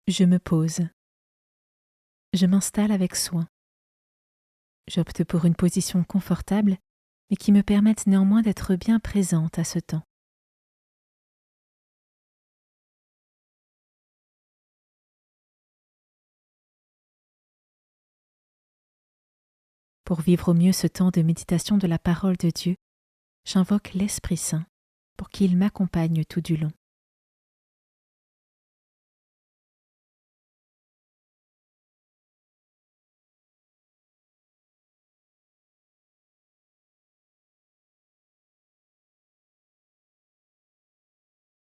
Je me pose. Je m'installe avec soin. J'opte pour une position confortable, mais qui me permette néanmoins d'être bien présente à ce temps. Pour vivre au mieux ce temps de méditation de la parole de Dieu, j'invoque l'Esprit Saint pour qu'il m'accompagne tout du long.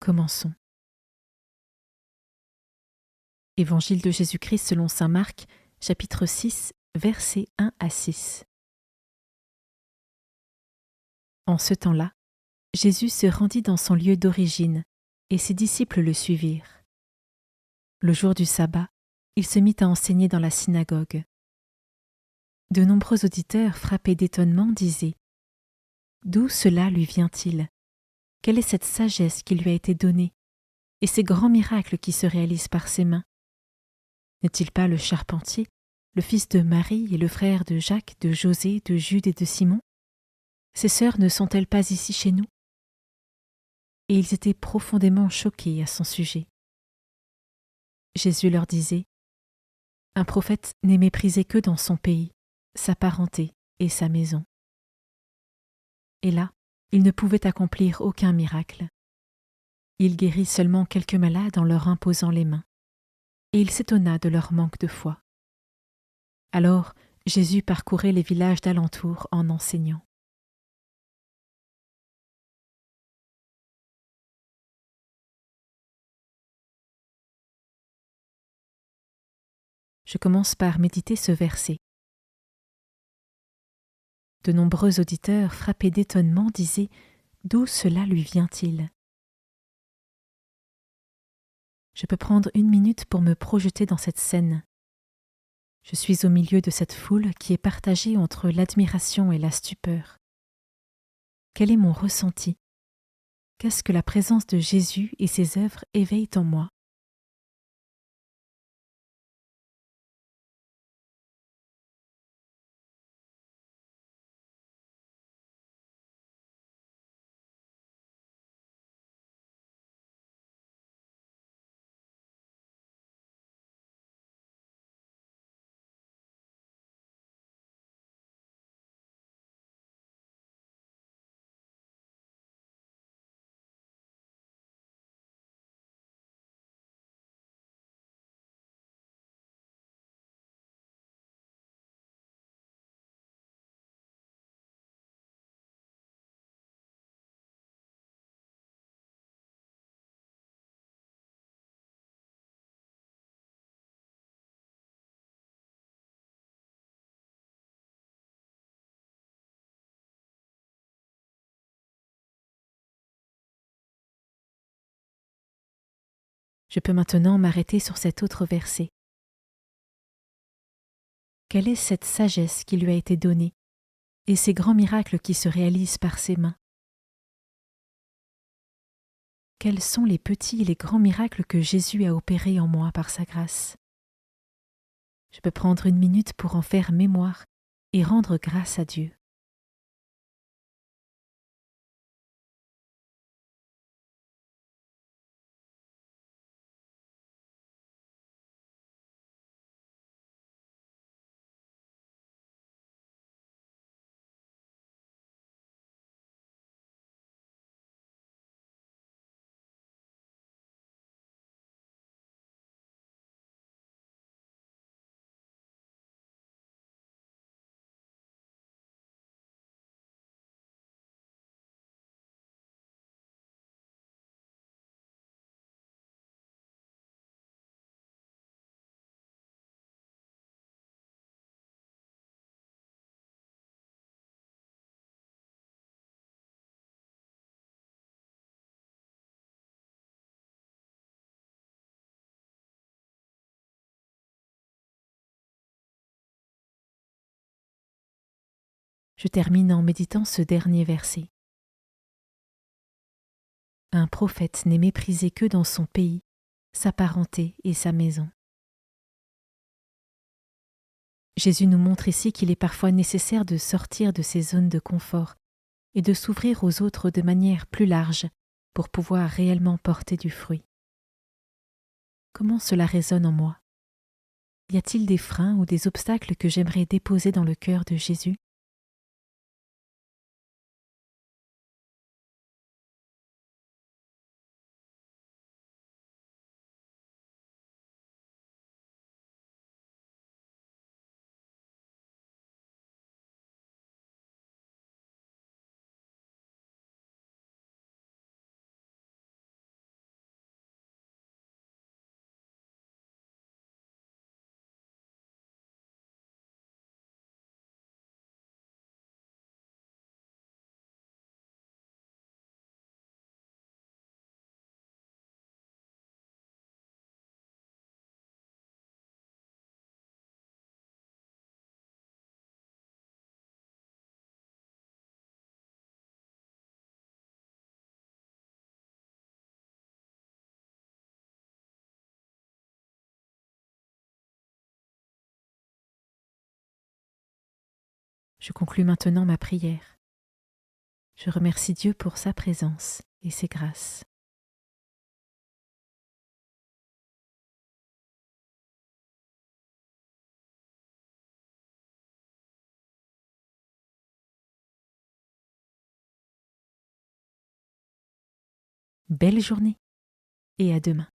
Commençons. Évangile de Jésus-Christ selon saint Marc, chapitre 6, versets 1 à 6. En ce temps-là, Jésus se rendit dans son lieu d'origine, et ses disciples le suivirent. Le jour du sabbat, il se mit à enseigner dans la synagogue. De nombreux auditeurs, frappés d'étonnement, disaient : « D'où cela lui vient-il ? Quelle est cette sagesse qui lui a été donnée, et ces grands miracles qui se réalisent par ses mains ? N'est-il pas le charpentier, le fils de Marie et le frère de Jacques, de José, de Jude et de Simon ? Ses sœurs ne sont-elles pas ici chez nous ? » Et ils étaient profondément choqués à son sujet. Jésus leur disait : « Un prophète n'est méprisé que dans son pays, sa parenté et sa maison. » Et là, il ne pouvait accomplir aucun miracle. Il guérit seulement quelques malades en leur imposant les mains, et il s'étonna de leur manque de foi. Alors, Jésus parcourait les villages d'alentour en enseignant. Je commence par méditer ce verset. De nombreux auditeurs, frappés d'étonnement, disaient : « D'où cela lui vient-il ? » Je peux prendre une minute pour me projeter dans cette scène. Je suis au milieu de cette foule qui est partagée entre l'admiration et la stupeur. Quel est mon ressenti ? Qu'est-ce que la présence de Jésus et ses œuvres éveillent en moi ? Je peux maintenant m'arrêter sur cet autre verset. Quelle est cette sagesse qui lui a été donnée, et ces grands miracles qui se réalisent par ses mains ? Quels sont les petits et les grands miracles que Jésus a opérés en moi par sa grâce ? Je peux prendre une minute pour en faire mémoire et rendre grâce à Dieu. Je termine en méditant ce dernier verset. Un prophète n'est méprisé que dans son pays, sa parenté et sa maison. Jésus nous montre ici qu'il est parfois nécessaire de sortir de ces zones de confort et de s'ouvrir aux autres de manière plus large pour pouvoir réellement porter du fruit. Comment cela résonne en moi? Y a-t-il des freins ou des obstacles que j'aimerais déposer dans le cœur de Jésus? Je conclus maintenant ma prière. Je remercie Dieu pour sa présence et ses grâces. Belle journée et à demain.